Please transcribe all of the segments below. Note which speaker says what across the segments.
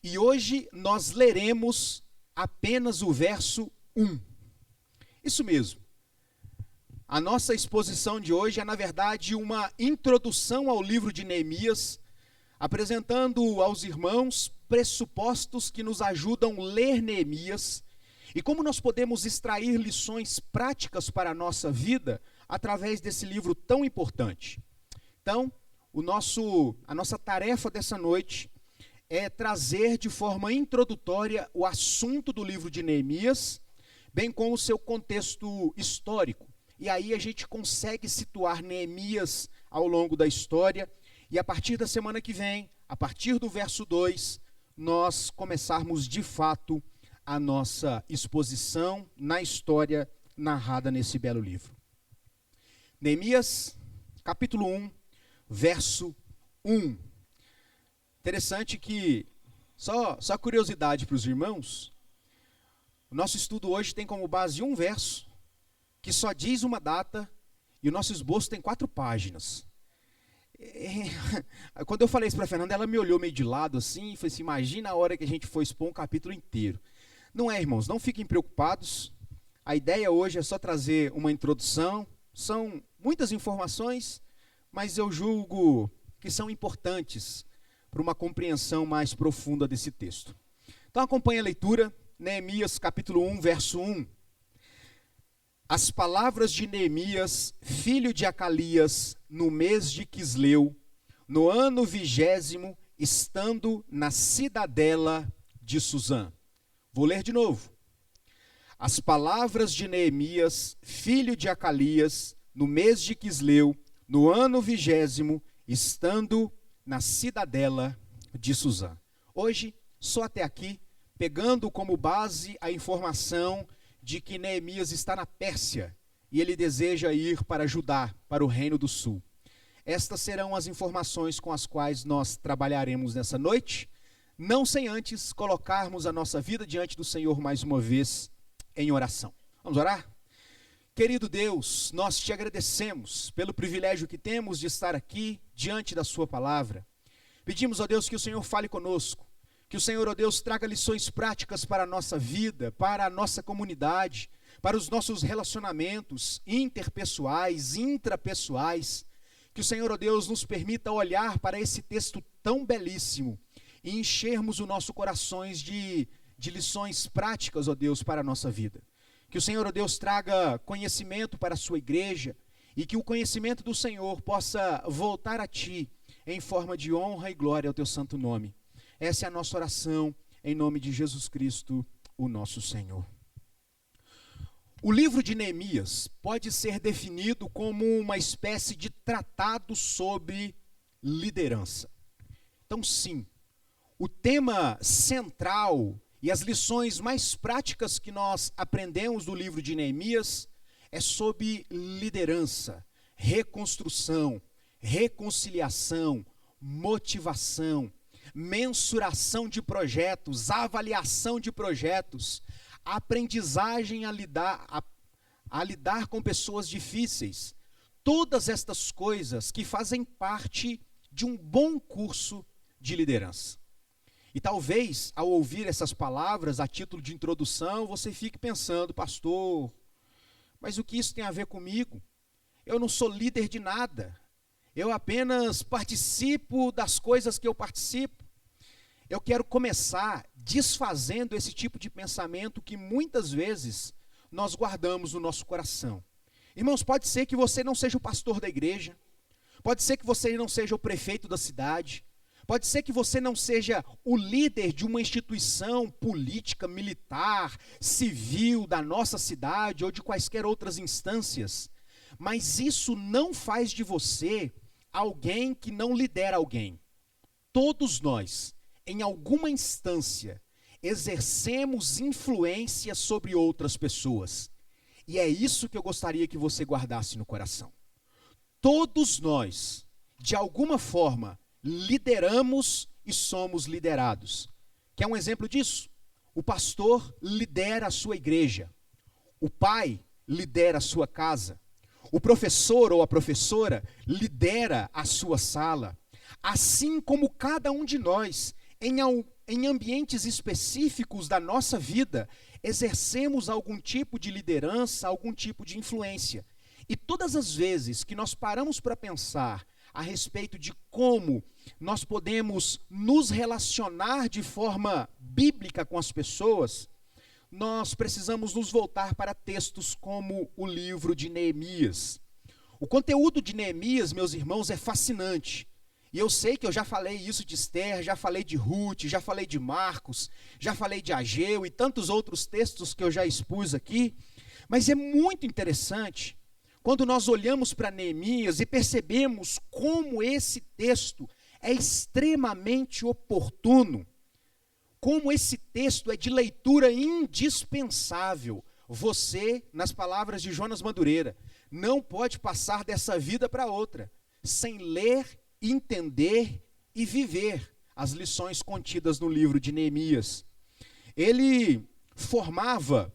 Speaker 1: E hoje nós leremos apenas o verso 1. Isso mesmo. A nossa exposição de hoje é, na verdade, uma introdução ao livro de Neemias, apresentando aos irmãos pressupostos que nos ajudam a ler Neemias e como nós podemos extrair lições práticas para a nossa vida através desse livro tão importante. Então, a nossa tarefa dessa noite é trazer de forma introdutória o assunto do livro de Neemias, bem como o seu contexto histórico. E aí a gente consegue situar Neemias ao longo da história, e a partir da semana que vem, a partir do verso 2, nós começarmos de fato a nossa exposição na história narrada nesse belo livro. Neemias, capítulo 1, verso 1. Interessante que, só curiosidade para os irmãos, o nosso estudo hoje tem como base um verso, que só diz uma data, e o nosso esboço tem 4 páginas. Quando eu falei isso para a Fernanda, ela me olhou meio de lado assim, e falou assim, imagina a hora que a gente for expor um capítulo inteiro. Não é, irmãos, não fiquem preocupados, a ideia hoje é só trazer uma introdução, são muitas informações, mas eu julgo que são importantes para uma compreensão mais profunda desse texto. Então acompanhe a leitura, Neemias capítulo 1, verso 1. As palavras de Neemias, filho de Acalias, no mês de Quisleu, no ano 20º, estando na cidadela de Suzã. Vou ler de novo. As palavras de Neemias, filho de Acalias, no mês de Quisleu, no ano 20º, estando na cidadela de Suzã. Hoje, só até aqui, pegando como base a informação de que Neemias está na Pérsia e ele deseja ir para Judá, para o Reino do Sul. Estas serão as informações com as quais nós trabalharemos nessa noite, não sem antes colocarmos a nossa vida diante do Senhor mais uma vez em oração. Vamos orar? Querido Deus, nós te agradecemos pelo privilégio que temos de estar aqui diante da sua palavra. Pedimos, ó Deus, que o Senhor fale conosco, que o Senhor, ó Deus, traga lições práticas para a nossa vida, para a nossa comunidade, para os nossos relacionamentos interpessoais, intrapessoais. Que o Senhor, ó Deus, nos permita olhar para esse texto tão belíssimo e enchermos o nosso corações de lições práticas, ó Deus, para a nossa vida. Que o Senhor, ó Deus, traga conhecimento para a sua igreja e que o conhecimento do Senhor possa voltar a Ti em forma de honra e glória ao Teu santo nome. Essa é a nossa oração, em nome de Jesus Cristo, o nosso Senhor. O livro de Neemias pode ser definido como uma espécie de tratado sobre liderança. Então, sim, o tema central e as lições mais práticas que nós aprendemos do livro de Neemias é sobre liderança, reconstrução, reconciliação, motivação, mensuração de projetos, avaliação de projetos, aprendizagem a lidar com pessoas difíceis. Todas estas coisas que fazem parte de um bom curso de liderança. E talvez, ao ouvir essas palavras a título de introdução, você fique pensando, pastor, mas o que isso tem a ver comigo? Eu não sou líder de nada. Eu apenas participo das coisas que eu participo. Eu quero começar desfazendo esse tipo de pensamento que muitas vezes nós guardamos no nosso coração. Irmãos, pode ser que você não seja o pastor da igreja, pode ser que você não seja o prefeito da cidade, pode ser que você não seja o líder de uma instituição política, militar, civil da nossa cidade ou de quaisquer outras instâncias, mas isso não faz de você alguém que não lidera alguém. Todos nós, em alguma instância, exercemos influência sobre outras pessoas. E é isso que eu gostaria que você guardasse no coração. Todos nós, de alguma forma, lideramos e somos liderados. Quer um exemplo disso? O pastor lidera a sua igreja. O pai lidera a sua casa. O professor ou a professora lidera a sua sala. Assim como cada um de nós, em ambientes específicos da nossa vida, exercemos algum tipo de liderança, algum tipo de influência. E todas as vezes que nós paramos para pensar a respeito de como nós podemos nos relacionar de forma bíblica com as pessoas, nós precisamos nos voltar para textos como o livro de Neemias. O conteúdo de Neemias, meus irmãos, é fascinante. E eu sei que eu já falei isso de Esther, já falei de Ruth, já falei de Marcos, já falei de Ageu e tantos outros textos que eu já expus aqui. Mas é muito interessante quando nós olhamos para Neemias e percebemos como esse texto é extremamente oportuno, como esse texto é de leitura indispensável. Você, nas palavras de Jonas Madureira, não pode passar dessa vida para outra, sem ler, entender e viver as lições contidas no livro de Neemias. Ele formava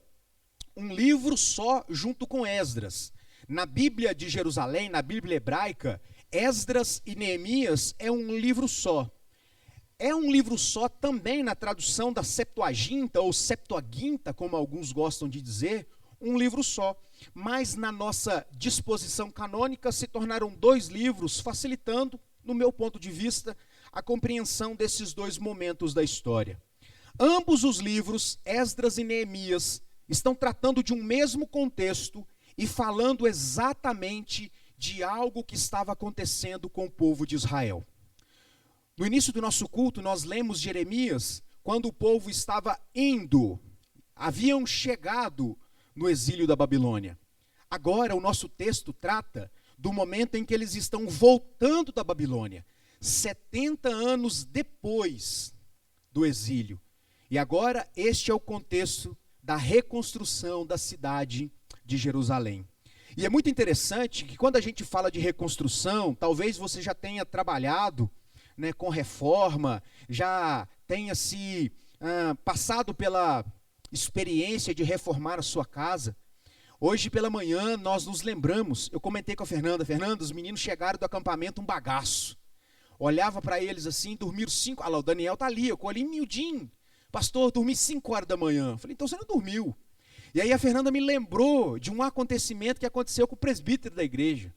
Speaker 1: um livro só junto com Esdras. Na Bíblia de Jerusalém, na Bíblia hebraica, Esdras e Neemias é um livro só. É um livro só também na tradução da Septuaginta ou Septuaginta, como alguns gostam de dizer, um livro só. Mas na nossa disposição canônica se tornaram 2 livros, facilitando, no meu ponto de vista, a compreensão desses 2 momentos da história. Ambos os livros, Esdras e Neemias, estão tratando de um mesmo contexto e falando exatamente de algo que estava acontecendo com o povo de Israel. No início do nosso culto, nós lemos Jeremias, quando o povo estava haviam chegado no exílio da Babilônia. Agora, o nosso texto trata do momento em que eles estão voltando da Babilônia, 70 anos depois do exílio. E agora, este é o contexto da reconstrução da cidade de Jerusalém. E é muito interessante que quando a gente fala de reconstrução, talvez você já tenha trabalhado com reforma, já tenha se passado pela experiência de reformar a sua casa. Hoje pela manhã nós nos lembramos, eu comentei com a Fernanda, os meninos chegaram do acampamento um bagaço. Olhava para eles assim, dormiram 5, o Daniel está ali, eu colhi miudinho. Pastor, dormi 5 horas da manhã. Falei, então você não dormiu. E aí a Fernanda me lembrou de um acontecimento que aconteceu com o presbítero da igreja.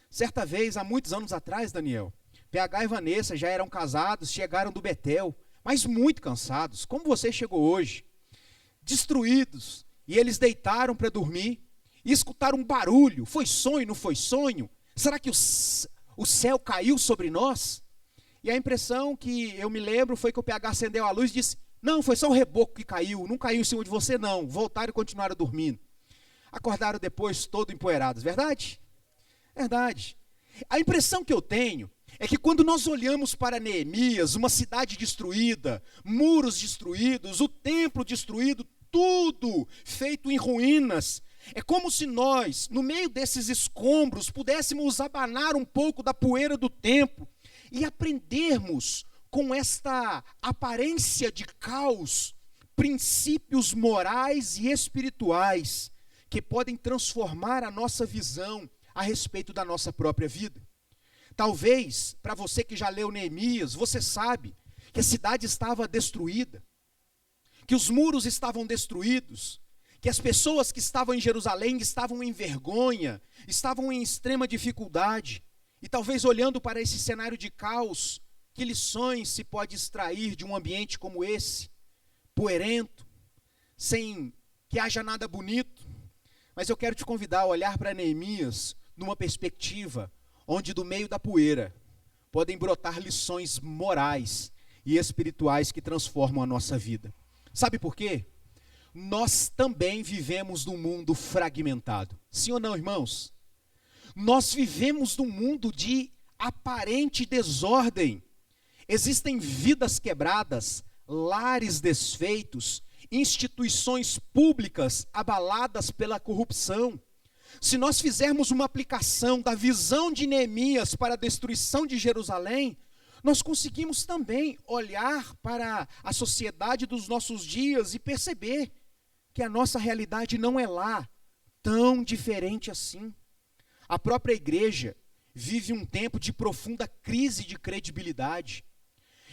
Speaker 1: Certa vez, há muitos anos atrás, Daniel, PH e Vanessa já eram casados, chegaram do Betel, mas muito cansados, como você chegou hoje, destruídos, e eles deitaram para dormir, e escutaram um barulho, foi sonho, não foi sonho? Será que o céu caiu sobre nós? E a impressão que eu me lembro foi que o PH acendeu a luz e disse, não, foi só um reboco que caiu, não caiu em cima de você não, voltaram e continuaram dormindo. Acordaram depois todo empoeirados, verdade? Verdade. A impressão que eu tenho é que quando nós olhamos para Neemias, uma cidade destruída, muros destruídos, o templo destruído, tudo feito em ruínas, é como se nós, no meio desses escombros, pudéssemos abanar um pouco da poeira do tempo e aprendermos com esta aparência de caos, princípios morais e espirituais que podem transformar a nossa visão a respeito da nossa própria vida. Talvez, para você que já leu Neemias, você sabe que a cidade estava destruída, que os muros estavam destruídos, que as pessoas que estavam em Jerusalém estavam em vergonha, estavam em extrema dificuldade. E talvez olhando para esse cenário de caos, que lições se pode extrair de um ambiente como esse, poeirento, sem que haja nada bonito? Mas eu quero te convidar a olhar para Neemias numa perspectiva onde do meio da poeira podem brotar lições morais e espirituais que transformam a nossa vida. Sabe por quê? Nós também vivemos num mundo fragmentado. Sim ou não, irmãos? Nós vivemos num mundo de aparente desordem. Existem vidas quebradas, lares desfeitos, instituições públicas abaladas pela corrupção. Se nós fizermos uma aplicação da visão de Neemias para a destruição de Jerusalém, nós conseguimos também olhar para a sociedade dos nossos dias e perceber que a nossa realidade não é lá tão diferente assim. A própria igreja vive um tempo de profunda crise de credibilidade.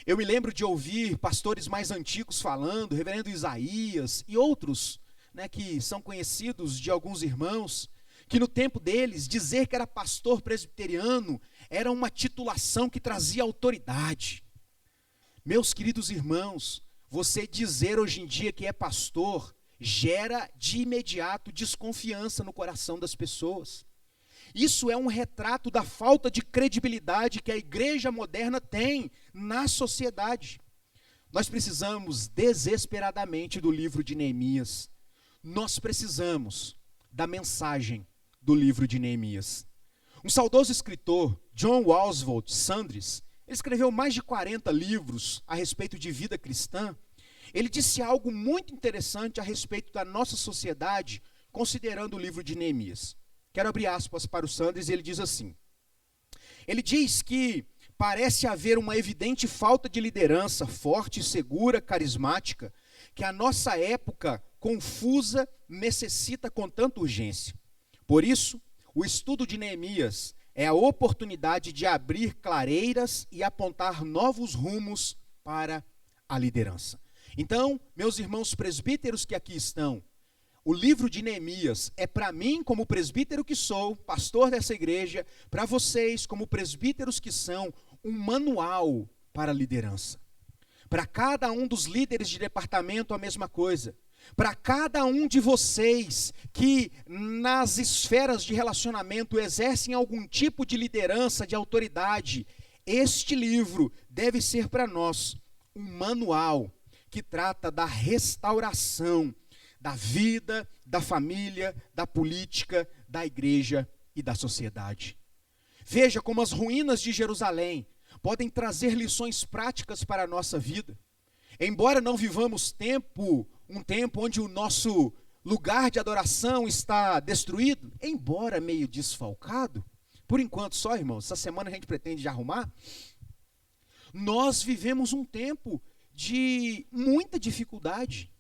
Speaker 1: Eu me lembro de ouvir pastores mais antigos falando, reverendo Isaías e outros, né, que são conhecidos de alguns irmãos, que no tempo deles, dizer que era pastor presbiteriano era uma titulação que trazia autoridade. Meus queridos irmãos, você dizer hoje em dia que é pastor, gera de imediato desconfiança no coração das pessoas. Isso é um retrato da falta de credibilidade que a igreja moderna tem na sociedade. Nós precisamos desesperadamente do livro de Neemias. Nós precisamos da mensagem do livro de Neemias. Um saudoso escritor, John Oswald Sanders, ele escreveu mais de 40 livros a respeito de vida cristã. Ele disse algo muito interessante a respeito da nossa sociedade, considerando o livro de Neemias. Quero abrir aspas para o Sanders e ele diz assim. Ele diz que parece haver uma evidente falta de liderança forte, segura, carismática, que a nossa época confusa necessita com tanta urgência. Por isso, o estudo de Neemias é a oportunidade de abrir clareiras e apontar novos rumos para a liderança. Então, meus irmãos presbíteros que aqui estão, o livro de Neemias é para mim, como presbítero que sou, pastor dessa igreja, para vocês, como presbíteros que são, um manual para a liderança. Para cada um dos líderes de departamento, a mesma coisa. Para cada um de vocês que nas esferas de relacionamento exercem algum tipo de liderança, de autoridade, este livro deve ser para nós um manual que trata da restauração da vida, da família, da política, da igreja e da sociedade. Veja como as ruínas de Jerusalém podem trazer lições práticas para a nossa vida. Embora não vivamos um tempo onde o nosso lugar de adoração está destruído, embora meio desfalcado, por enquanto só, irmãos, essa semana a gente pretende já arrumar, nós vivemos um tempo de muita dificuldade.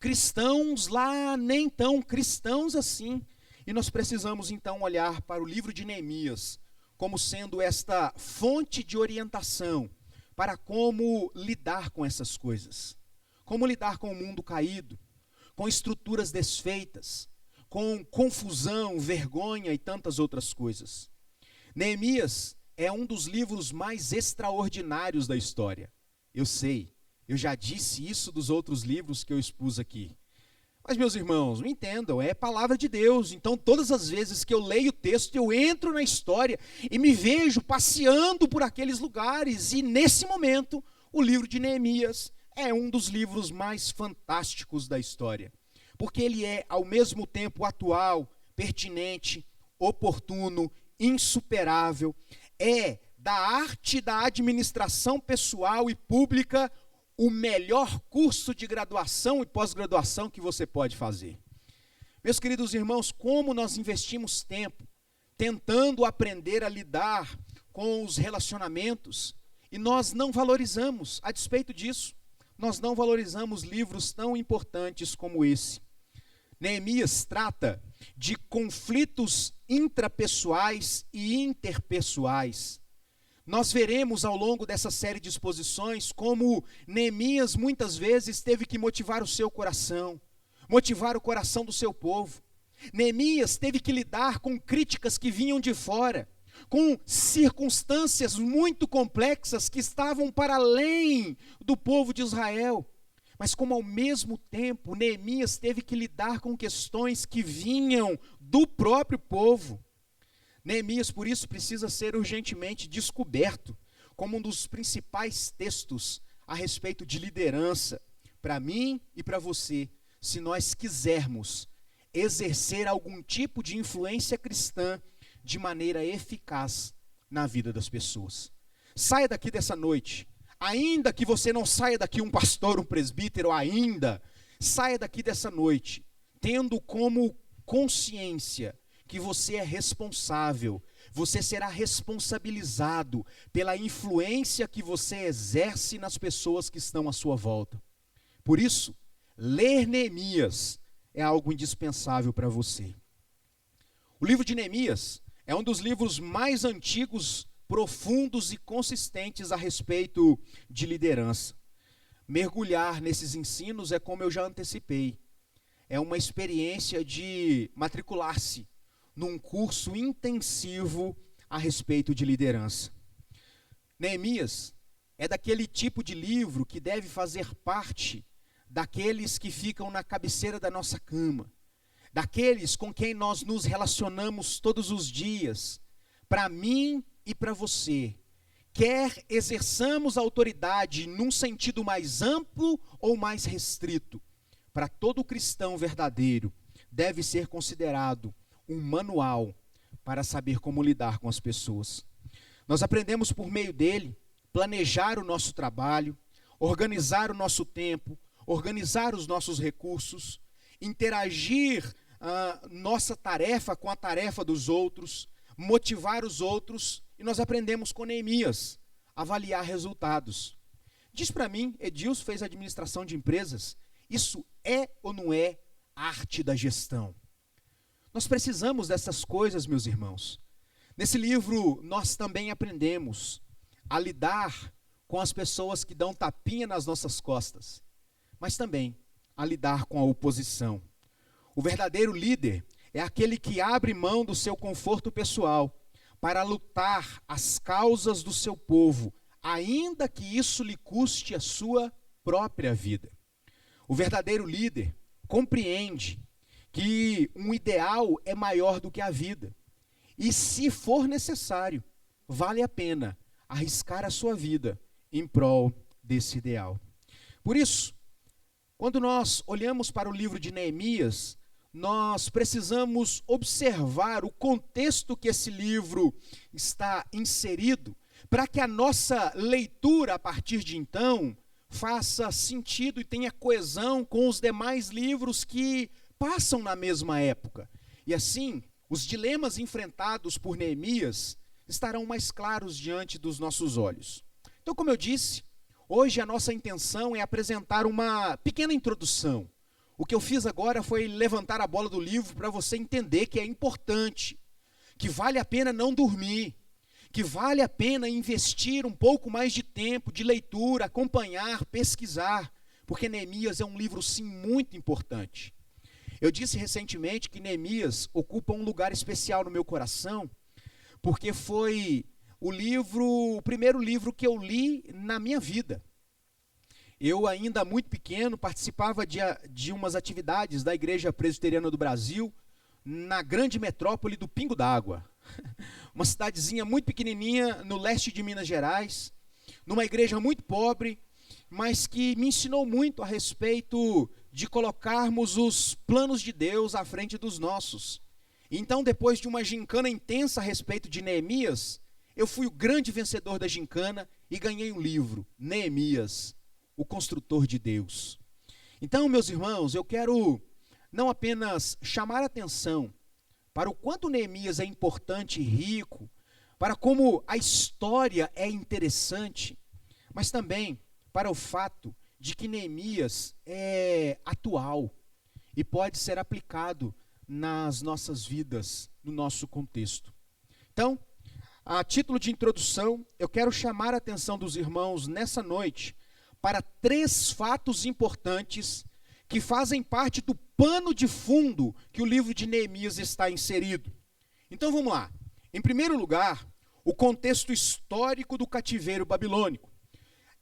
Speaker 1: Cristãos lá nem tão cristãos assim. E nós precisamos então olhar para o livro de Neemias como sendo esta fonte de orientação para como lidar com essas coisas. Como lidar com o mundo caído, com estruturas desfeitas, com confusão, vergonha e tantas outras coisas. Neemias é um dos livros mais extraordinários da história. Eu sei. Eu já disse isso dos outros livros que eu expus aqui. Mas, meus irmãos, me entendam, é palavra de Deus. Então, todas as vezes que eu leio o texto, eu entro na história e me vejo passeando por aqueles lugares. E, nesse momento, o livro de Neemias é um dos livros mais fantásticos da história. Porque ele é, ao mesmo tempo, atual, pertinente, oportuno, insuperável. É da arte da administração pessoal e pública o melhor curso de graduação e pós-graduação que você pode fazer. Meus queridos irmãos, como nós investimos tempo tentando aprender a lidar com os relacionamentos e nós não valorizamos, a despeito disso, nós não valorizamos livros tão importantes como esse. Neemias trata de conflitos intrapessoais e interpessoais. Nós veremos ao longo dessa série de exposições como Neemias muitas vezes teve que motivar o seu coração, motivar o coração do seu povo. Neemias teve que lidar com críticas que vinham de fora, com circunstâncias muito complexas que estavam para além do povo de Israel. Mas como ao mesmo tempo Neemias teve que lidar com questões que vinham do próprio povo. Neemias, por isso, precisa ser urgentemente descoberto como um dos principais textos a respeito de liderança, para mim e para você, se nós quisermos exercer algum tipo de influência cristã de maneira eficaz na vida das pessoas. Saia daqui dessa noite, ainda que você não saia daqui um pastor, um presbítero, saia daqui dessa noite, tendo como consciência que você é responsável, você será responsabilizado pela influência que você exerce nas pessoas que estão à sua volta. Por isso, ler Neemias é algo indispensável para você. O livro de Neemias é um dos livros mais antigos profundos e consistentes a respeito de liderança. Mergulhar nesses ensinos é como eu já antecipei. É uma experiência de matricular-se num curso intensivo a respeito de liderança. Neemias é daquele tipo de livro que deve fazer parte daqueles que ficam na cabeceira da nossa cama, daqueles com quem nós nos relacionamos todos os dias, para mim e para você. Quer exerçamos a autoridade num sentido mais amplo ou mais restrito, para todo cristão verdadeiro, deve ser considerado um manual para saber como lidar com as pessoas. Nós aprendemos por meio dele planejar o nosso trabalho, organizar o nosso tempo, organizar os nossos recursos, interagir nossa tarefa com a tarefa dos outros, motivar os outros, e nós aprendemos com Neemias, avaliar resultados. Diz para mim, Edilson fez administração de empresas, isso é ou não é arte da gestão? Nós precisamos dessas coisas, meus irmãos. Nesse livro, nós também aprendemos a lidar com as pessoas que dão tapinha nas nossas costas, mas também a lidar com a oposição. O verdadeiro líder é aquele que abre mão do seu conforto pessoal para lutar as causas do seu povo, ainda que isso lhe custe a sua própria vida. O verdadeiro líder compreende que um ideal é maior do que a vida. E se for necessário, vale a pena arriscar a sua vida em prol desse ideal. Por isso, quando nós olhamos para o livro de Neemias, nós precisamos observar o contexto que esse livro está inserido, para que a nossa leitura a partir de então faça sentido e tenha coesão com os demais livros que passam na mesma época. E assim, os dilemas enfrentados por Neemias estarão mais claros diante dos nossos olhos. Então, como eu disse, hoje a nossa intenção é apresentar uma pequena introdução. O que eu fiz agora foi levantar a bola do livro para você entender que é importante, que vale a pena não dormir, que vale a pena investir um pouco mais de tempo de leitura, acompanhar, pesquisar, porque Neemias é um livro, sim, muito importante. Eu disse recentemente que Neemias ocupa um lugar especial no meu coração, porque foi o primeiro livro que eu li na minha vida. Eu, ainda muito pequeno, participava de umas atividades da Igreja Presbiteriana do Brasil, na grande metrópole do Pingo d'Água. Uma cidadezinha muito pequenininha no leste de Minas Gerais, numa igreja muito pobre, mas que me ensinou muito a respeito de colocarmos os planos de Deus à frente dos nossos. Então, depois de uma gincana intensa a respeito de Neemias, eu fui o grande vencedor da gincana e ganhei um livro, Neemias, o construtor de Deus. Então, meus irmãos, eu quero não apenas chamar a atenção para o quanto Neemias é importante e rico, para como a história é interessante, mas também para o fato de que Neemias é atual e pode ser aplicado nas nossas vidas, no nosso contexto. Então, a título de introdução, eu quero chamar a atenção dos irmãos nessa noite para 3 fatos importantes que fazem parte do pano de fundo que o livro de Neemias está inserido. Então vamos lá. Em primeiro lugar, o contexto histórico do cativeiro babilônico.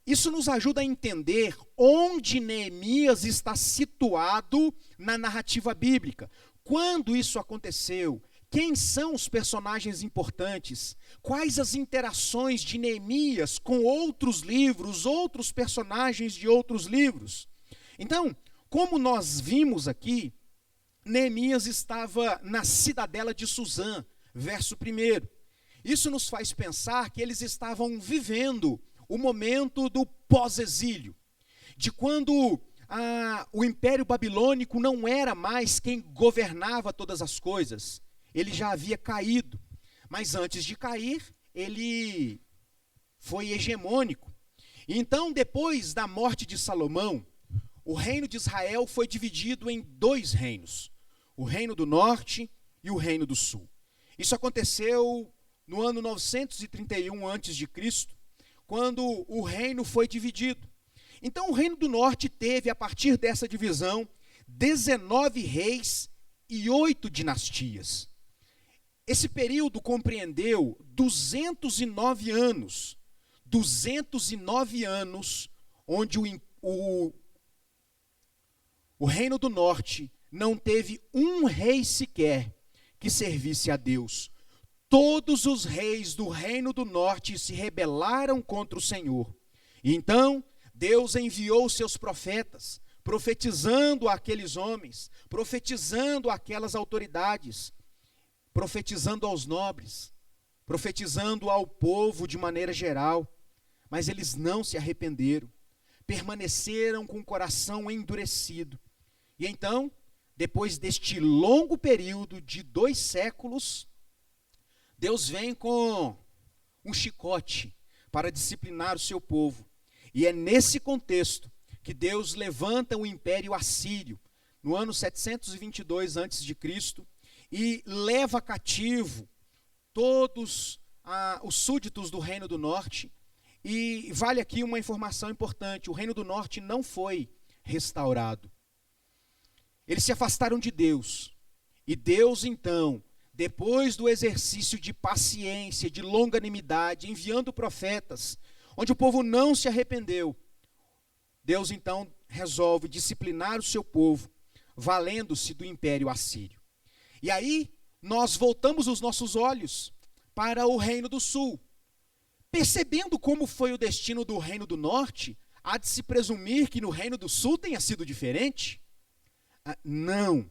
Speaker 1: Isso nos ajuda a entender onde Neemias está situado na narrativa bíblica. Quando isso aconteceu? Quem são os personagens importantes? Quais as interações de Neemias com outros livros, outros personagens de outros livros? Então, como nós vimos aqui, Neemias estava na cidadela de Suzã, verso 1. Isso nos faz pensar que eles estavam vivendo o momento do pós-exílio, de quando o Império Babilônico não era mais quem governava todas as coisas. Ele já havia caído, mas antes de cair, ele foi hegemônico. E então, depois da morte de Salomão, o reino de Israel foi dividido em 2 reinos, o reino do norte e o reino do sul. Isso aconteceu no ano 931 a.C., quando o reino foi dividido. Então o reino do norte teve, a partir dessa divisão, 19 reis e 8 dinastias. Esse período compreendeu 209 anos. 209 anos onde o reino do norte não teve um rei sequer que servisse a Deus. Todos os reis do reino do norte se rebelaram contra o Senhor. E então Deus enviou seus profetas, profetizando àqueles homens, profetizando àquelas autoridades, profetizando aos nobres, profetizando ao povo de maneira geral. Mas eles não se arrependeram, permaneceram com o coração endurecido. E então, depois deste longo período de 2 séculos, Deus vem com um chicote para disciplinar o seu povo. E é nesse contexto que Deus levanta o Império Assírio, no ano 722 a.C., e leva cativo todos os súditos do Reino do Norte. E vale aqui uma informação importante: o Reino do Norte não foi restaurado. Eles se afastaram de Deus. E Deus, então, depois do exercício de paciência, de longanimidade, enviando profetas, onde o povo não se arrependeu, Deus então resolve disciplinar o seu povo, valendo-se do Império Assírio. E aí, nós voltamos os nossos olhos para o Reino do Sul. Percebendo como foi o destino do Reino do Norte, há de se presumir que no Reino do Sul tenha sido diferente? Não.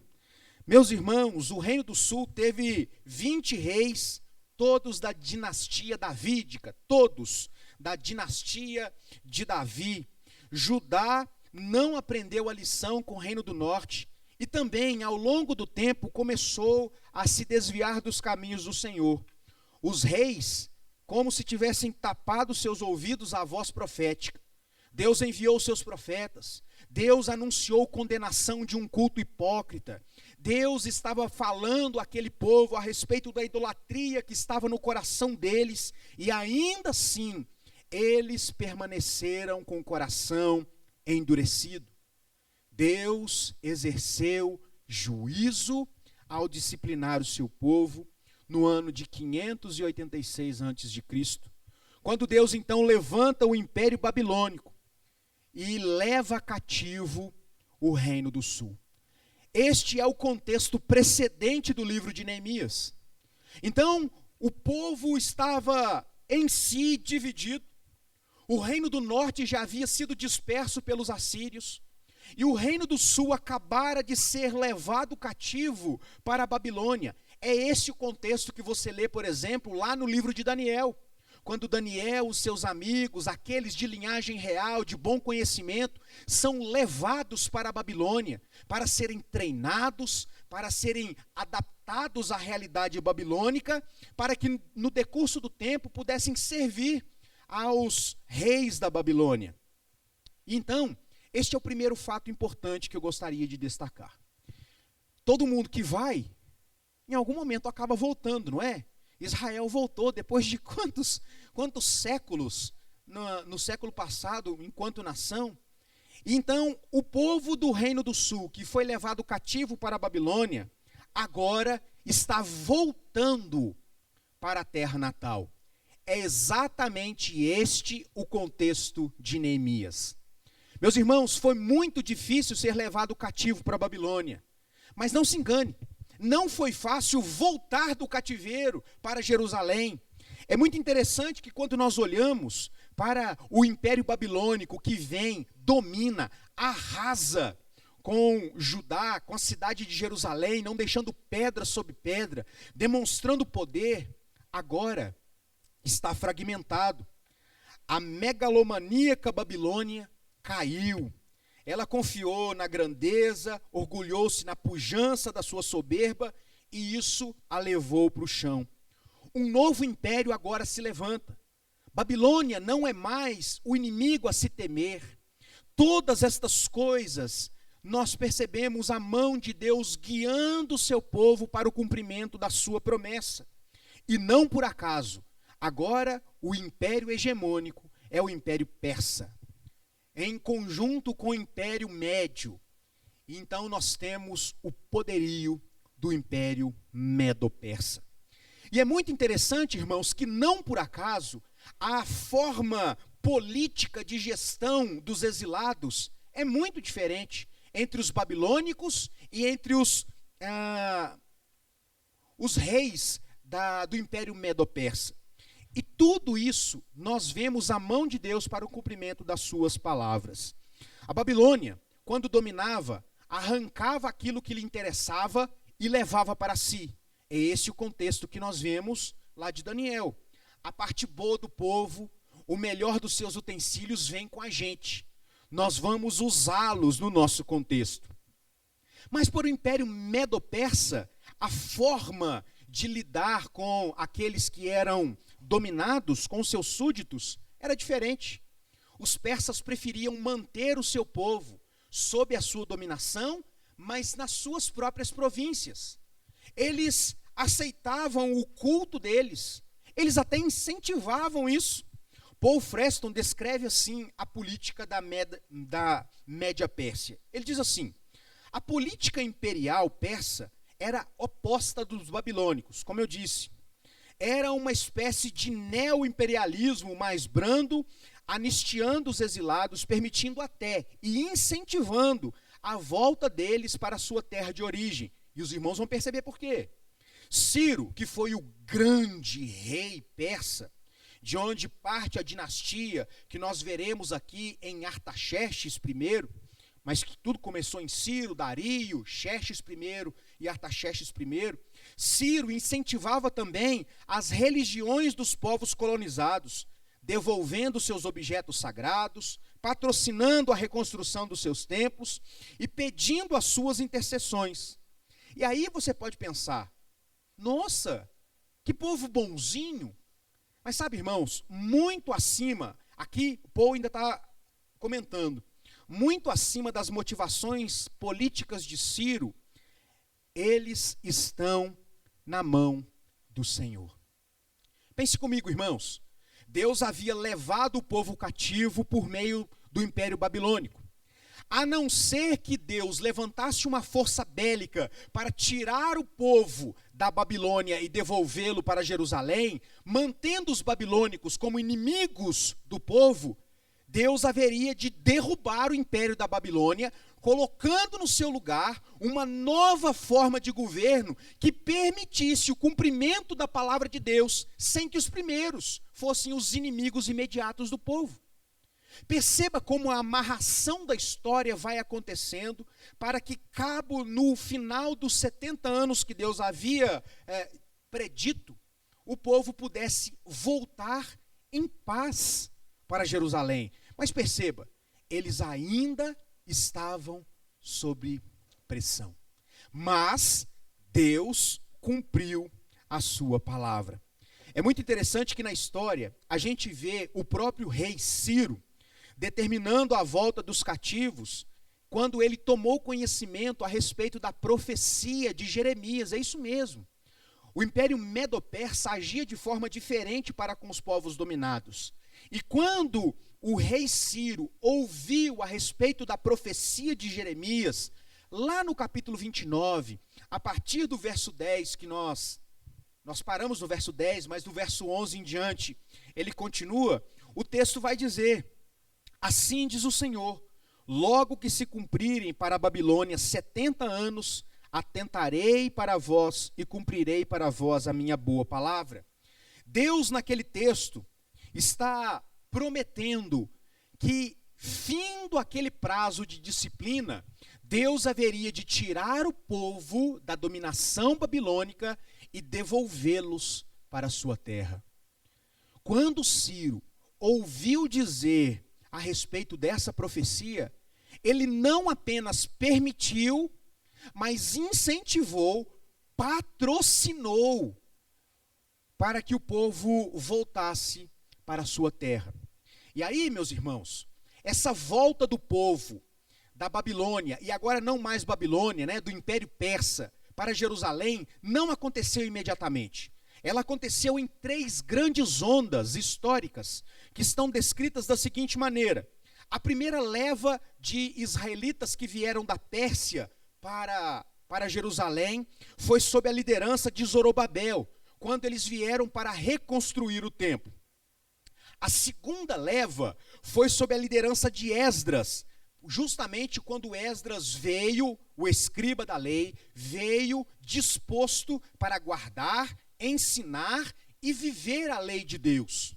Speaker 1: Meus irmãos, o Reino do Sul teve 20 reis, todos da dinastia davídica, todos da dinastia de Davi. Judá não aprendeu a lição com o Reino do Norte e também, ao longo do tempo, começou a se desviar dos caminhos do Senhor. Os reis, como se tivessem tapado seus ouvidos à voz profética. Deus enviou seus profetas. Deus anunciou condenação de um culto hipócrita. Deus estava falando àquele povo a respeito da idolatria que estava no coração deles, e ainda assim, eles permaneceram com o coração endurecido. Deus exerceu juízo ao disciplinar o seu povo no ano de 586 a.C., quando Deus então levanta o Império Babilônico e leva cativo o Reino do Sul. Este é o contexto precedente do livro de Neemias. Então, o povo estava em si dividido. O Reino do Norte já havia sido disperso pelos assírios, e o Reino do Sul acabara de ser levado cativo para a Babilônia. É esse o contexto que você lê, por exemplo, lá no livro de Daniel. Quando Daniel, os seus amigos, aqueles de linhagem real, de bom conhecimento, são levados para a Babilônia, para serem treinados, para serem adaptados à realidade babilônica, para que no decurso do tempo pudessem servir aos reis da Babilônia. Então, este é o primeiro fato importante que eu gostaria de destacar. Todo mundo que vai, em algum momento acaba voltando, não é? Israel voltou depois de quantos séculos no século passado, enquanto nação. E então, o povo do Reino do Sul, que foi levado cativo para a Babilônia, agora está voltando para a terra natal. É exatamente este o contexto de Neemias. Meus irmãos, foi muito difícil ser levado cativo para a Babilônia. Mas não se engane, não foi fácil voltar do cativeiro para Jerusalém. É muito interessante que quando nós olhamos para o Império Babilônico que vem, domina, arrasa com Judá, com a cidade de Jerusalém, não deixando pedra sobre pedra, demonstrando poder, agora está fragmentado. A megalomaníaca Babilônia caiu. Ela confiou na grandeza, orgulhou-se na pujança da sua soberba, e isso a levou para o chão. Um novo império agora se levanta. Babilônia não é mais o inimigo a se temer. Todas estas coisas, nós percebemos a mão de Deus guiando o seu povo para o cumprimento da sua promessa. E não por acaso, agora o império hegemônico é o Império Persa, em conjunto com o Império Médio. Então nós temos o poderio do Império Medo-Persa. E é muito interessante, irmãos, que não por acaso a forma política de gestão dos exilados é muito diferente entre os babilônicos e entre os reis do Império Medo-Persa. E tudo isso nós vemos a mão de Deus para o cumprimento das suas palavras. A Babilônia, quando dominava, arrancava aquilo que lhe interessava e levava para si. É esse o contexto que nós vemos lá de Daniel. A parte boa do povo, o melhor dos seus utensílios vem com a gente. Nós vamos usá-los no nosso contexto. Mas para o Império Medo-Persa, a forma de lidar com aqueles que eram dominados, com seus súditos, era diferente. Os persas preferiam manter o seu povo sob a sua dominação, mas nas suas próprias províncias. Eles aceitavam o culto deles, eles até incentivavam isso. Paul Freston descreve assim a política da Média Pérsia. Ele diz assim: a política imperial persa era oposta dos babilônicos, como eu disse. Era uma espécie de neo-imperialismo mais brando, anistiando os exilados, permitindo até e incentivando a volta deles para a sua terra de origem. E os irmãos vão perceber por quê. Ciro, que foi o grande rei persa, de onde parte a dinastia que nós veremos aqui em Artaxerxes I, mas que tudo começou em Ciro, Dario, Xerxes I e Artaxerxes I. Ciro incentivava também as religiões dos povos colonizados, devolvendo seus objetos sagrados, patrocinando a reconstrução dos seus templos e pedindo as suas intercessões. E aí você pode pensar, nossa, que povo bonzinho. Mas sabe, irmãos, muito acima, aqui Paul ainda está comentando, muito acima das motivações políticas de Ciro, eles estão na mão do Senhor. Pense comigo, irmãos. Deus havia levado o povo cativo por meio do Império Babilônico. A não ser que Deus levantasse uma força bélica para tirar o povo da Babilônia e devolvê-lo para Jerusalém, mantendo os babilônicos como inimigos do povo, Deus haveria de derrubar o império da Babilônia, colocando no seu lugar uma nova forma de governo que permitisse o cumprimento da palavra de Deus, sem que os primeiros fossem os inimigos imediatos do povo. Perceba como a amarração da história vai acontecendo para que cabo no final dos 70 anos que Deus havia predito, o povo pudesse voltar em paz para Jerusalém. Mas perceba, eles ainda estavam sob pressão. Mas Deus cumpriu a sua palavra. É muito interessante que na história a gente vê o próprio rei Ciro determinando a volta dos cativos, quando ele tomou conhecimento a respeito da profecia de Jeremias. É isso mesmo. O Império Medo-Persa agia de forma diferente para com os povos dominados. E quando o rei Ciro ouviu a respeito da profecia de Jeremias, lá no capítulo 29, a partir do verso 10, que nós paramos no verso 10, mas do verso 11 em diante, ele continua, o texto vai dizer: assim diz o Senhor, logo que se cumprirem para a Babilônia 70 anos, atentarei para vós e cumprirei para vós a minha boa palavra. Deus, naquele texto, está prometendo que, findo aquele prazo de disciplina, Deus haveria de tirar o povo da dominação babilônica e devolvê-los para a sua terra. Quando Ciro ouviu dizer a respeito dessa profecia, ele não apenas permitiu, mas incentivou, patrocinou para que o povo voltasse para a sua terra. E aí, meus irmãos, essa volta do povo da Babilônia, e agora não mais Babilônia, do Império Persa, para Jerusalém, não aconteceu imediatamente. ela aconteceu em 3 grandes ondas históricas, que estão descritas da seguinte maneira. A primeira leva de israelitas que vieram da Pérsia para Jerusalém foi sob a liderança de Zorobabel, quando eles vieram para reconstruir o templo. A segunda leva foi sob a liderança de Esdras, justamente quando Esdras veio, o escriba da lei, veio disposto para guardar, ensinar e viver a lei de Deus.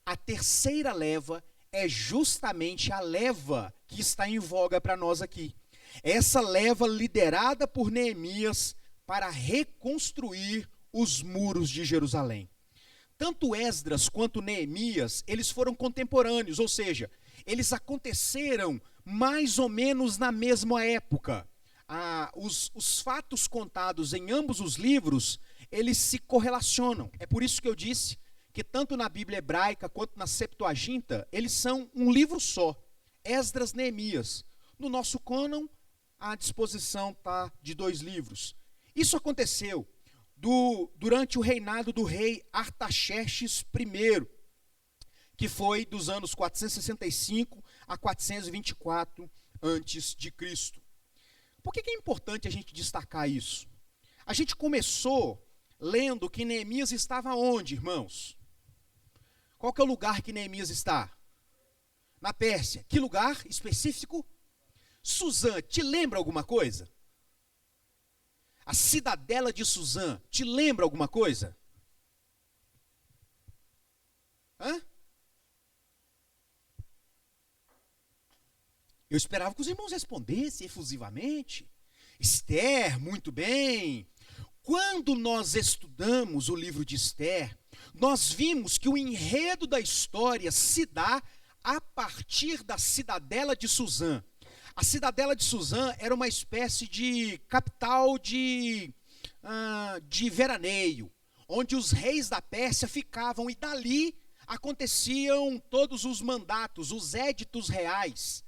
Speaker 1: A terceira leva é justamente a leva que está em voga para nós aqui. Essa leva liderada por Neemias para reconstruir os muros de Jerusalém. Tanto Esdras quanto Neemias, eles foram contemporâneos, ou seja, eles aconteceram mais ou menos na mesma época. Os fatos contados em ambos os livros, eles se correlacionam. É por isso que eu disse que tanto na Bíblia hebraica quanto na Septuaginta, eles são um livro só, Esdras, Neemias. No nosso cânon, a disposição está de 2 livros. Isso aconteceu durante o reinado do rei Artaxerxes I, que foi dos anos 465 a 424 a.C. Por que é importante a gente destacar isso? A gente começou lendo que Neemias estava onde, irmãos? Qual que é o lugar que Neemias está? Na Pérsia. Que lugar específico? Suzã. Te lembra alguma coisa? A cidadela de Suzã. Te lembra alguma coisa? Hã? Eu esperava que os irmãos respondessem efusivamente. Esther, muito bem. Quando nós estudamos o livro de Esther, nós vimos que o enredo da história se dá a partir da cidadela de Suzã. A cidadela de Suzã era uma espécie de capital de veraneio, onde os reis da Pérsia ficavam, e dali aconteciam todos os mandatos, os éditos reais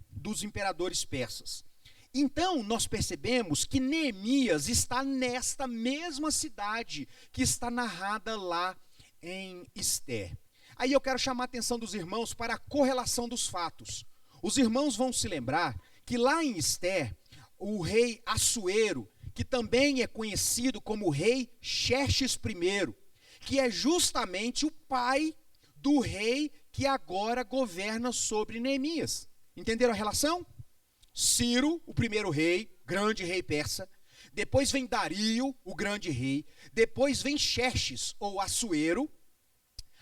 Speaker 1: dos imperadores persas. Então, nós percebemos que Neemias está nesta mesma cidade que está narrada lá em Esther. Aí eu quero chamar a atenção dos irmãos para a correlação dos fatos. Os irmãos vão se lembrar que lá em Esther, o rei Assuero, que também é conhecido como o rei Xerxes I, que é justamente o pai do rei que agora governa sobre Neemias. Entenderam a relação? Ciro, o primeiro rei, grande rei persa. Depois vem Dario, o grande rei. Depois vem Xerxes, ou Assuero.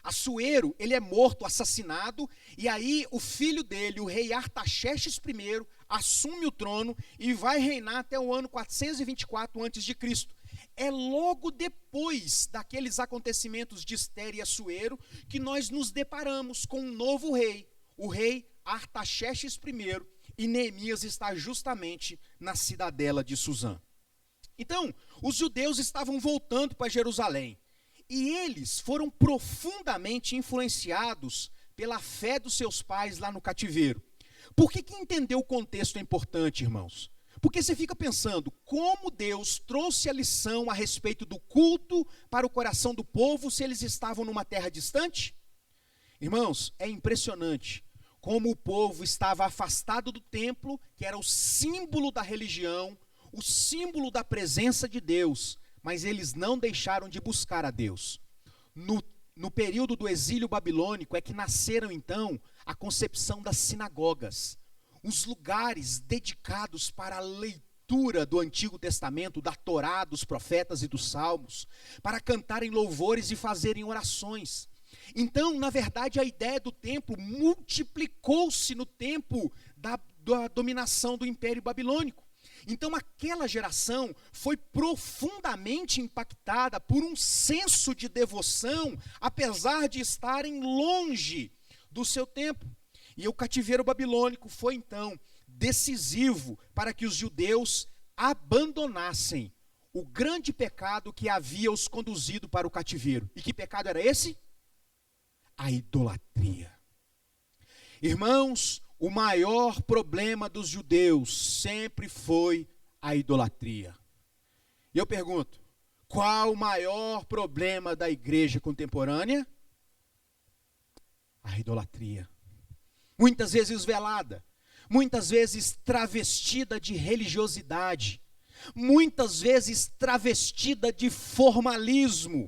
Speaker 1: Assuero, ele é morto, assassinado. E aí o filho dele, o rei Artaxerxes I, assume o trono e vai reinar até o ano 424 a.C. É logo depois daqueles acontecimentos de Esther e Assuero que nós nos deparamos com um novo rei, o rei Artaxerxes I, e Neemias está justamente na cidadela de Suzã. Então, os judeus estavam voltando para Jerusalém, e eles foram profundamente influenciados pela fé dos seus pais lá no cativeiro. Por que entender o contexto é importante, irmãos? Porque você fica pensando, como Deus trouxe a lição a respeito do culto para o coração do povo se eles estavam numa terra distante? Irmãos, é impressionante como o povo estava afastado do templo, que era o símbolo da religião, o símbolo da presença de Deus, mas eles não deixaram de buscar a Deus. No período do exílio babilônico é que nasceram então a concepção das sinagogas, os lugares dedicados para a leitura do Antigo Testamento, da Torá, dos profetas e dos salmos, para cantarem louvores e fazerem orações. Então, na verdade, a ideia do templo multiplicou-se no tempo da dominação do Império Babilônico. Então, aquela geração foi profundamente impactada por um senso de devoção, apesar de estarem longe do seu tempo. E o cativeiro babilônico foi, então, decisivo para que os judeus abandonassem o grande pecado que havia os conduzido para o cativeiro. E que pecado era esse? A idolatria. Irmãos, o maior problema dos judeus sempre foi a idolatria. E eu pergunto, Qual o maior problema da igreja contemporânea? A idolatria. Muitas vezes velada, muitas vezes travestida de religiosidade, muitas vezes travestida de formalismo,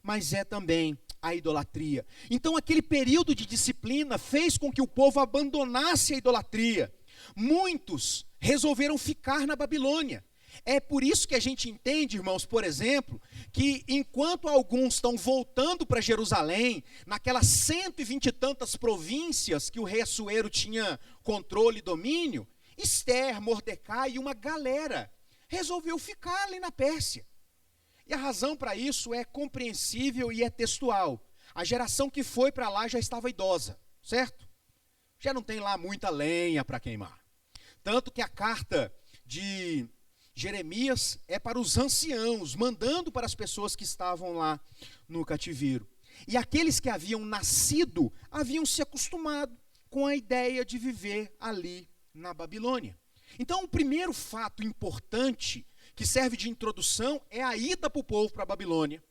Speaker 1: mas é também a idolatria. Então aquele período de disciplina fez com que o povo abandonasse a idolatria. Muitos resolveram ficar na Babilônia. É por isso que a gente entende, irmãos, por exemplo, que enquanto alguns estão voltando para Jerusalém, naquelas 120 e tantas províncias que o rei Assuero tinha controle e domínio, Ester, Mordecai e uma galera resolveu ficar ali na Pérsia. E a razão para isso é compreensível e é textual. A geração que foi para lá já estava idosa, certo? Já não tem lá muita lenha para queimar. Tanto que a carta de Jeremias é para os anciãos, mandando para as pessoas que estavam lá no cativeiro. E aqueles que haviam nascido, haviam se acostumado com a ideia de viver ali na Babilônia. Então, o primeiro fato importante que serve de introdução é a ida para o povo para a Babilônia.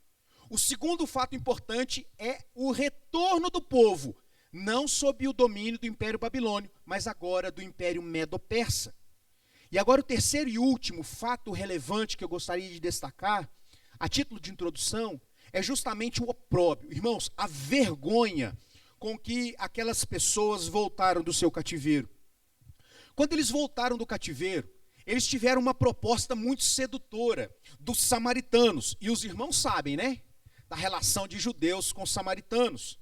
Speaker 1: O segundo fato importante é o retorno do povo, não sob o domínio do Império Babilônio, mas agora do Império Medo-Persa. E agora o terceiro e último fato relevante que eu gostaria de destacar, a título de introdução, é justamente o opróbrio. Irmãos, a vergonha com que aquelas pessoas voltaram do seu cativeiro. Quando eles voltaram do cativeiro, eles tiveram uma proposta muito sedutora dos samaritanos. E os irmãos sabem, né? Da relação de judeus com os samaritanos.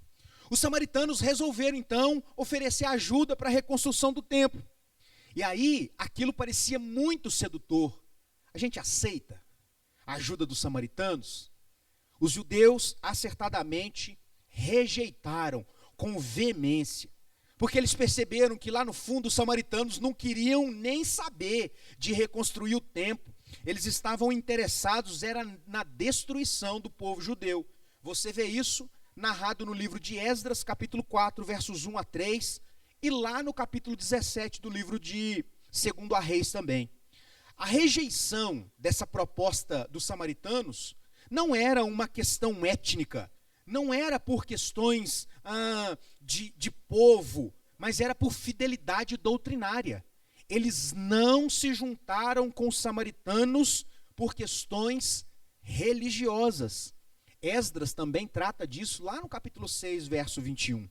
Speaker 1: Os samaritanos resolveram, então, oferecer ajuda para a reconstrução do templo. E aí, aquilo parecia muito sedutor. A gente aceita a ajuda dos samaritanos? Os judeus, acertadamente, rejeitaram com veemência. Porque eles perceberam que lá no fundo os samaritanos não queriam nem saber de reconstruir o templo. Eles estavam interessados era na destruição do povo judeu. Você vê isso narrado no livro de Esdras, capítulo 4, versos 1 a 3, e lá no capítulo 17 do livro de 2 Reis também. A rejeição dessa proposta dos samaritanos não era uma questão étnica, não era por questões de povo, mas era por fidelidade doutrinária. Eles não se juntaram com os samaritanos por questões religiosas. Esdras também trata disso lá no capítulo 6, verso 21.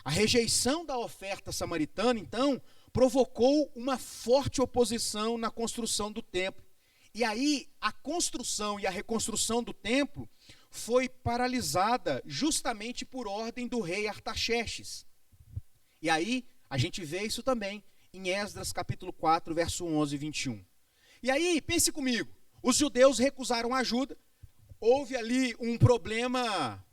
Speaker 1: A rejeição da oferta samaritana, então, provocou uma forte oposição na construção do templo. E aí, a construção e a reconstrução do templo foi paralisada justamente por ordem do rei Artaxerxes. E aí, a gente vê isso também em Esdras capítulo 4, verso 11 e 21. E aí, pense comigo, os judeus recusaram ajuda, houve ali um problema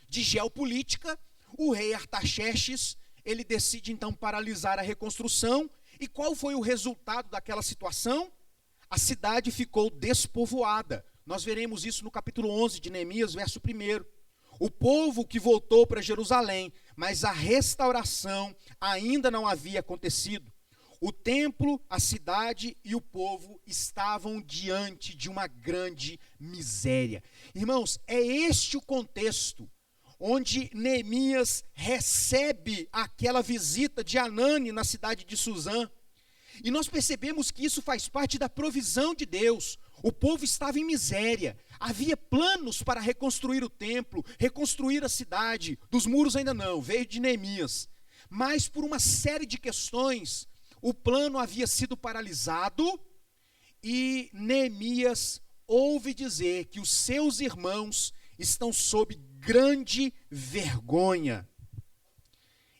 Speaker 1: de geopolítica. O rei Artaxerxes, ele decide então paralisar a reconstrução. E qual foi o resultado daquela situação? A cidade ficou despovoada. Nós veremos isso no capítulo 11 de Neemias, verso 1. O povo que voltou para Jerusalém, mas a restauração ainda não havia acontecido. O templo, a cidade e o povo estavam diante de uma grande miséria. Irmãos, é este o contexto onde Neemias recebe aquela visita de Anani na cidade de Suzã. E nós percebemos que isso faz parte da provisão de Deus. O povo estava em miséria, havia planos para reconstruir o templo, reconstruir a cidade, dos muros ainda não, veio de Neemias. Mas por uma série de questões, o plano havia sido paralisado e Neemias ouve dizer que os seus irmãos estão sob grande vergonha.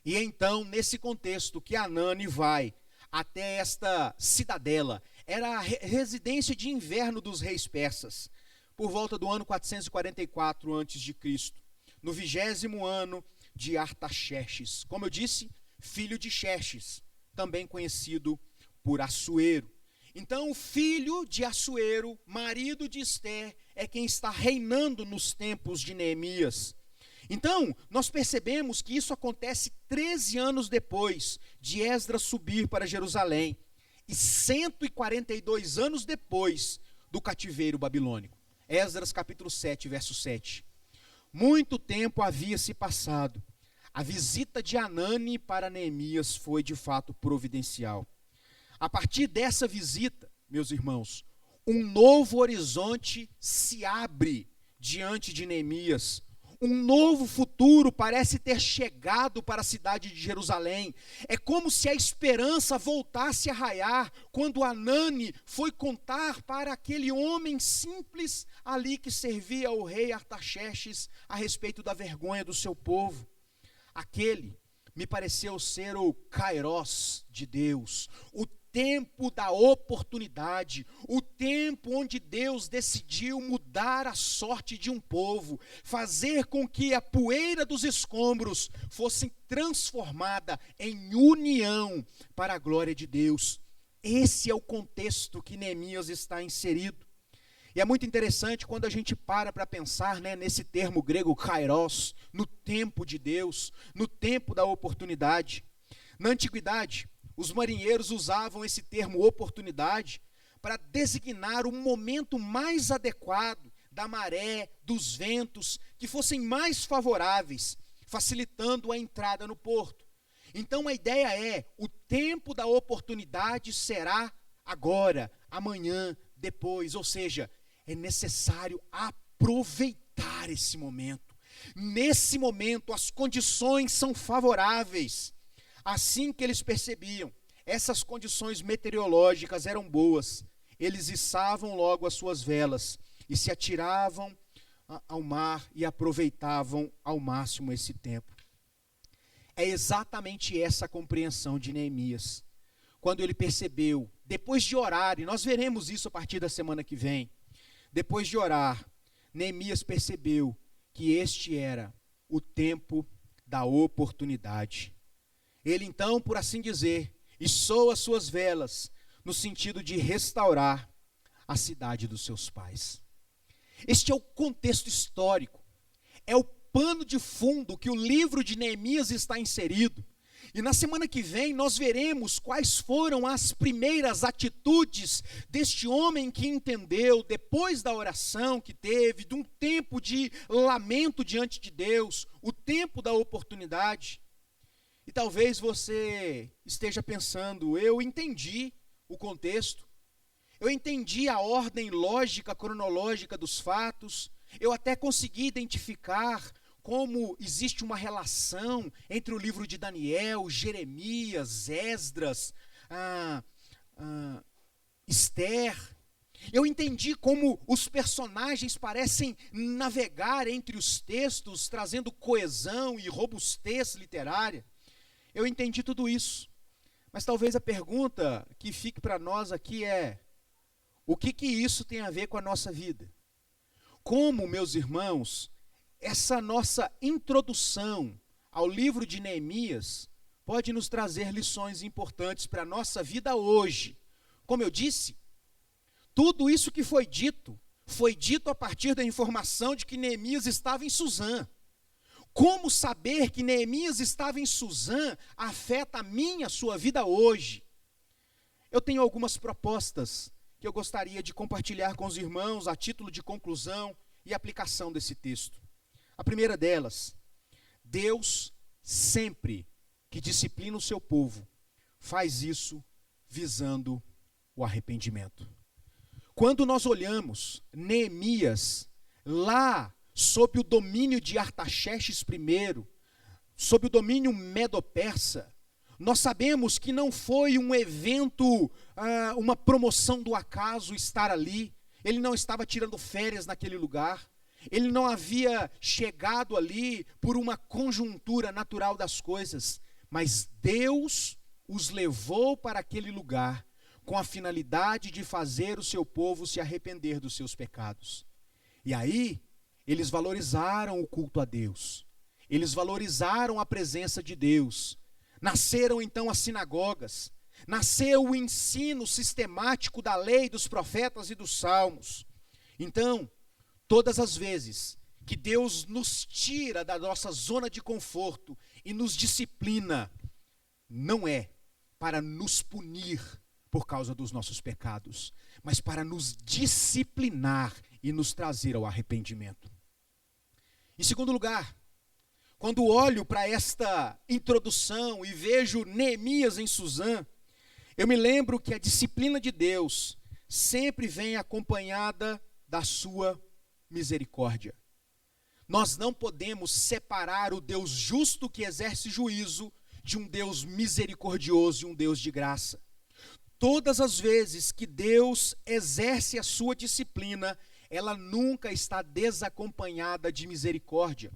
Speaker 1: E então, nesse contexto, que Anani vai até esta cidadela, era a residência de inverno dos reis persas, por volta do ano 444 a.C., no 20º ano de Artaxerxes, como eu disse, filho de Xerxes, também conhecido por Assuero. Então, o filho de Assuero, marido de Ester, é quem está reinando nos tempos de Neemias. Então, nós percebemos que isso acontece 13 anos depois de Esdras subir para Jerusalém e 142 anos depois do cativeiro babilônico. Esdras capítulo 7, verso 7. Muito tempo havia se passado. A visita de Anani para Neemias foi de fato providencial. A partir dessa visita, meus irmãos, um novo horizonte se abre diante de Neemias. Um novo futuro parece ter chegado para a cidade de Jerusalém. É como se a esperança voltasse a raiar quando Anani foi contar para aquele homem simples ali que servia ao rei Artaxerxes a respeito da vergonha do seu povo. Aquele me pareceu ser o Kairos de Deus, o tempo da oportunidade, o tempo onde Deus decidiu mudar a sorte de um povo, fazer com que a poeira dos escombros fosse transformada em união para a glória de Deus. Esse é o contexto que Neemias está inserido. E é muito interessante quando a gente para pensar, nesse termo grego kairos, no tempo de Deus, no tempo da oportunidade. Na antiguidade, os marinheiros usavam esse termo oportunidade para designar o momento mais adequado da maré, dos ventos, que fossem mais favoráveis, facilitando a entrada no porto. Então a ideia é, o tempo da oportunidade será agora, amanhã, depois, ou seja, é necessário aproveitar esse momento. Nesse momento as condições são favoráveis. Assim que eles percebiam, essas condições meteorológicas eram boas, eles içavam logo as suas velas e se atiravam ao mar e aproveitavam ao máximo esse tempo. É exatamente essa a compreensão de Neemias. Quando ele percebeu, depois de orar, e nós veremos isso a partir da semana que vem, depois de orar, Neemias percebeu que este era o tempo da oportunidade. Ele então, por assim dizer, içou as suas velas no sentido de restaurar a cidade dos seus pais. Este é o contexto histórico, é o pano de fundo que o livro de Neemias está inserido. E na semana que vem nós veremos quais foram as primeiras atitudes deste homem que entendeu, depois da oração que teve, de um tempo de lamento diante de Deus, o tempo da oportunidade. E talvez você esteja pensando, eu entendi o contexto, eu entendi a ordem lógica, cronológica dos fatos, eu até consegui identificar como existe uma relação entre o livro de Daniel, Jeremias, Esdras, Esther. Eu entendi como os personagens parecem navegar entre os textos, trazendo coesão e robustez literária. Eu entendi tudo isso, mas talvez a pergunta que fique para nós aqui é: o que isso tem a ver com a nossa vida? Como, meus irmãos, essa nossa introdução ao livro de Neemias pode nos trazer lições importantes para a nossa vida hoje? Como eu disse, tudo isso que foi dito a partir da informação de que Neemias estava em Suzã. Como saber que Neemias estava em Suzã afeta a minha, a sua vida hoje? Eu tenho algumas propostas que eu gostaria de compartilhar com os irmãos a título de conclusão e aplicação desse texto. A primeira delas: Deus sempre que disciplina o seu povo, faz isso visando o arrependimento. Quando nós olhamos Neemias lá sob o domínio de Artaxerxes I, sob o domínio medo-persa, nós sabemos que não foi um evento, uma promoção do acaso estar ali. Ele não estava tirando férias naquele lugar. Ele não havia chegado ali por uma conjuntura natural das coisas. Mas Deus os levou para aquele lugar com a finalidade de fazer o seu povo se arrepender dos seus pecados. E aí, eles valorizaram o culto a Deus. Eles valorizaram a presença de Deus. Nasceram então as sinagogas. Nasceu o ensino sistemático da lei, dos profetas e dos salmos. Então, todas as vezes que Deus nos tira da nossa zona de conforto e nos disciplina, não é para nos punir, por causa dos nossos pecados, mas para nos disciplinar e nos trazer ao arrependimento. Em segundo lugar, quando olho para esta introdução e vejo Neemias em Suzã, eu me lembro que a disciplina de Deus sempre vem acompanhada da sua misericórdia. Nós não podemos separar o Deus justo que exerce juízo de um Deus misericordioso e um Deus de graça. Todas as vezes que Deus exerce a sua disciplina, ela nunca está desacompanhada de misericórdia.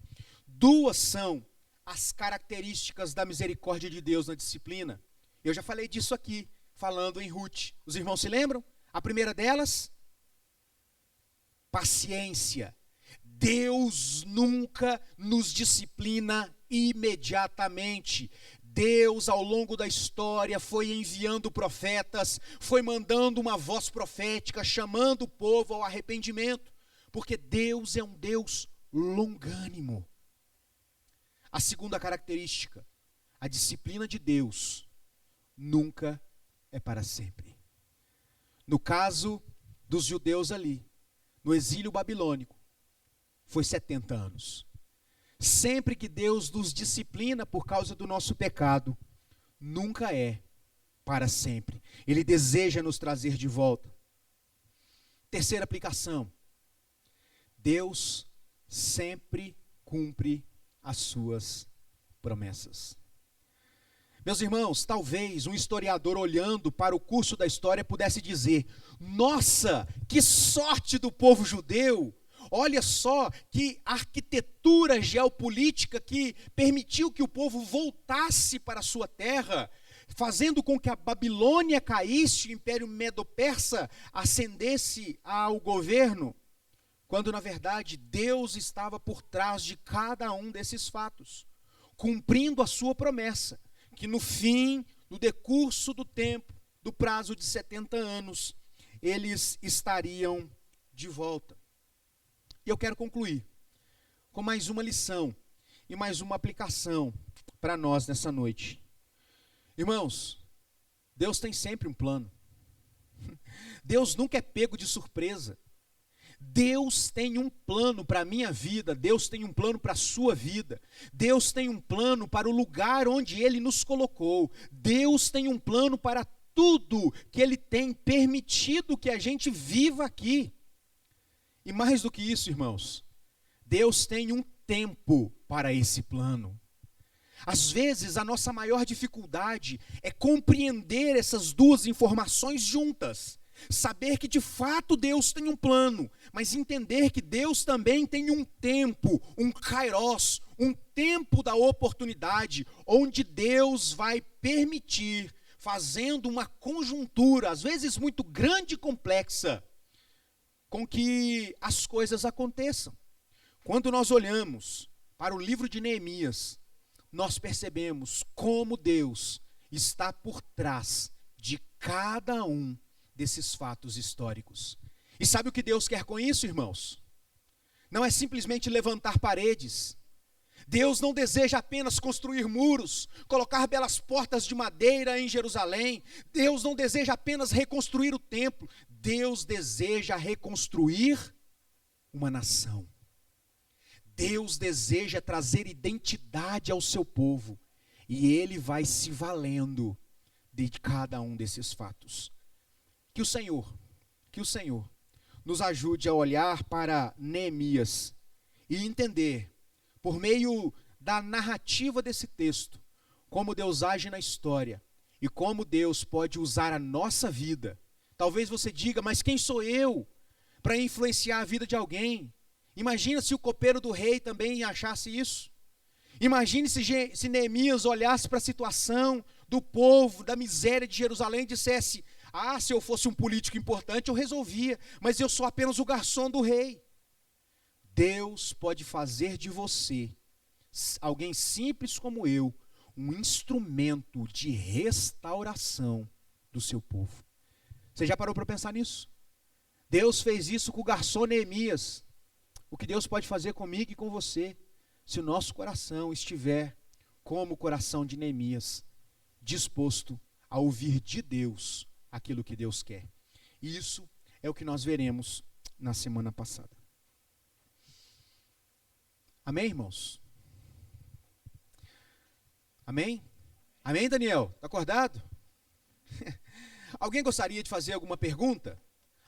Speaker 1: Duas são as características da misericórdia de Deus na disciplina. Eu já falei disso aqui, falando em Ruth. Os irmãos se lembram? A primeira delas, paciência. Deus nunca nos disciplina imediatamente. Deus, ao longo da história, foi enviando profetas, foi mandando uma voz profética, chamando o povo ao arrependimento, porque Deus é um Deus longânimo. A segunda característica, a disciplina de Deus nunca é para sempre. No caso dos judeus ali, no exílio babilônico, foi 70 anos. Sempre que Deus nos disciplina por causa do nosso pecado, nunca é para sempre. Ele deseja nos trazer de volta. Terceira aplicação, Deus sempre cumpre as suas promessas. Meus irmãos, talvez um historiador olhando para o curso da história pudesse dizer: nossa, que sorte do povo judeu! Olha só que arquitetura geopolítica que permitiu que o povo voltasse para a sua terra, fazendo com que a Babilônia caísse, o Império Medo-Persa ascendesse ao governo, quando na verdade Deus estava por trás de cada um desses fatos, cumprindo a sua promessa, que no fim, no decurso do tempo, do prazo de 70 anos, eles estariam de volta. E eu quero concluir com mais uma lição e mais uma aplicação para nós nessa noite. Irmãos, Deus tem sempre um plano. Deus nunca é pego de surpresa. Deus tem um plano para a minha vida, Deus tem um plano para a sua vida, Deus tem um plano para o lugar onde Ele nos colocou, Deus tem um plano para tudo que Ele tem permitido que a gente viva aqui. E mais do que isso, irmãos, Deus tem um tempo para esse plano. Às vezes a nossa maior dificuldade é compreender essas duas informações juntas. Saber que de fato Deus tem um plano, mas entender que Deus também tem um tempo, um kairos, um tempo da oportunidade, onde Deus vai permitir, fazendo uma conjuntura, às vezes muito grande e complexa, com que as coisas aconteçam. Quando nós olhamos para o livro de Neemias, nós percebemos como Deus está por trás de cada um desses fatos históricos. E sabe o que Deus quer com isso, irmãos? Não é simplesmente levantar paredes. Deus não deseja apenas construir muros, colocar belas portas de madeira em Jerusalém. Deus não deseja apenas reconstruir o templo. Deus deseja reconstruir uma nação. Deus deseja trazer identidade ao seu povo. E Ele vai se valendo de cada um desses fatos. Que o Senhor nos ajude a olhar para Neemias e entender, por meio da narrativa desse texto, como Deus age na história e como Deus pode usar a nossa vida. Talvez você diga, mas quem sou eu para influenciar a vida de alguém? Imagina se o copeiro do rei também achasse isso. Imagine se Neemias olhasse para a situação do povo, da miséria de Jerusalém e dissesse: ah, se eu fosse um político importante eu resolvia, mas eu sou apenas o garçom do rei. Deus pode fazer de você, alguém simples como eu, um instrumento de restauração do seu povo. Você já parou para pensar nisso? Deus fez isso com o garçom Neemias. O que Deus pode fazer comigo e com você, se o nosso coração estiver como o coração de Neemias, disposto a ouvir de Deus aquilo que Deus quer. E isso é o que nós veremos na semana passada. Amém, irmãos? Amém? Amém, Daniel? Está acordado? Alguém gostaria de fazer alguma pergunta?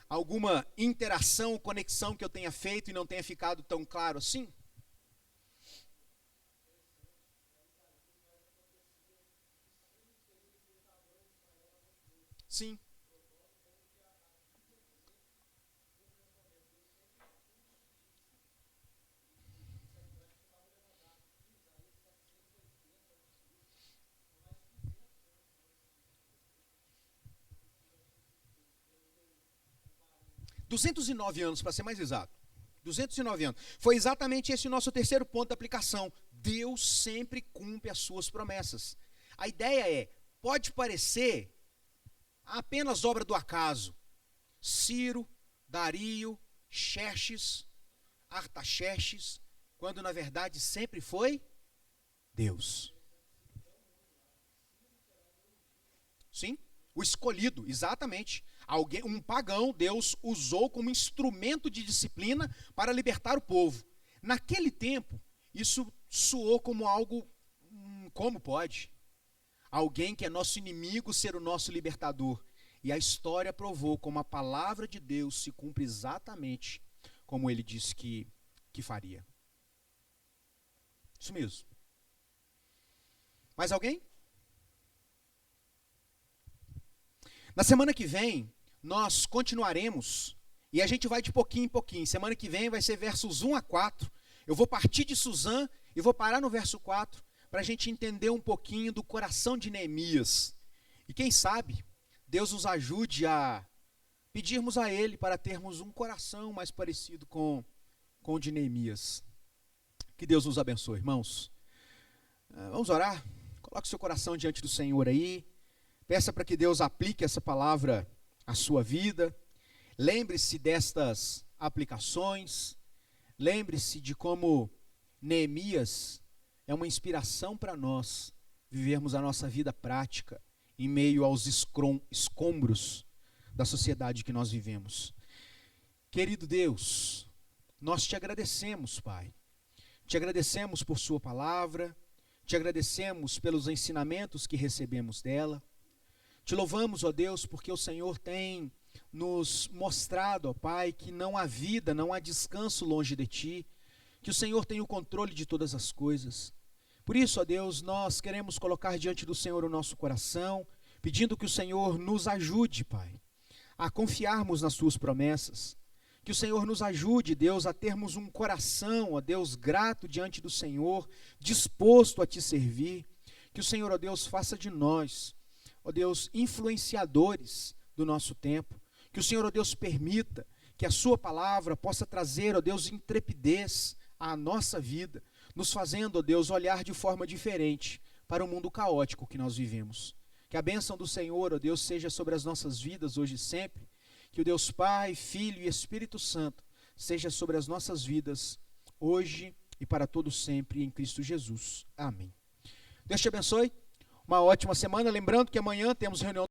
Speaker 1: Alguma interação, conexão que eu tenha feito e não tenha ficado tão claro assim? Sim. $209, para ser mais exato. 209 anos. Foi exatamente esse o nosso terceiro ponto da aplicação. Deus sempre cumpre as suas promessas. A ideia é, pode parecer apenas obra do acaso. Ciro, Dario, Xerxes, Artaxerxes, quando na verdade sempre foi Deus. Sim, o escolhido, exatamente. Um pagão, Deus usou como instrumento de disciplina para libertar o povo. Naquele tempo, isso soou como algo, como pode? Alguém que é nosso inimigo ser o nosso libertador. E a história provou como a palavra de Deus se cumpre exatamente como ele disse que faria. Isso mesmo. Mais alguém? Na semana que vem, nós continuaremos, e a gente vai de pouquinho em pouquinho. Semana que vem vai ser versos 1 a 4. Eu vou partir de Suzã e vou parar no verso 4, para a gente entender um pouquinho do coração de Neemias. E quem sabe, Deus nos ajude a pedirmos a Ele para termos um coração mais parecido com o de Neemias. Que Deus nos abençoe, irmãos. Vamos orar? Coloque seu coração diante do Senhor aí. Peça para que Deus aplique essa palavra à sua vida. Lembre-se destas aplicações. Lembre-se de como Neemias é uma inspiração para nós vivermos a nossa vida prática em meio aos escombros da sociedade que nós vivemos. Querido Deus, nós te agradecemos, Pai. Te agradecemos por sua palavra. Te agradecemos pelos ensinamentos que recebemos dela. Te louvamos, ó Deus, porque o Senhor tem nos mostrado, ó Pai, que não há vida, não há descanso longe de Ti, que o Senhor tem o controle de todas as coisas. Por isso, ó Deus, nós queremos colocar diante do Senhor o nosso coração, pedindo que o Senhor nos ajude, Pai, a confiarmos nas Tuas promessas, que o Senhor nos ajude, Deus, a termos um coração, ó Deus, grato diante do Senhor, disposto a Te servir, que o Senhor, ó Deus, faça de nós, ó Deus, influenciadores do nosso tempo, que o Senhor, ó Deus, permita que a sua palavra possa trazer, ó Deus, intrepidez à nossa vida, nos fazendo, ó Deus, olhar de forma diferente para o mundo caótico que nós vivemos. Que a bênção do Senhor, ó Deus, seja sobre as nossas vidas hoje e sempre, que o Deus Pai, Filho e Espírito Santo seja sobre as nossas vidas hoje e para todo sempre em Cristo Jesus. Amém. Deus te abençoe. Uma ótima semana. Lembrando que amanhã temos reunião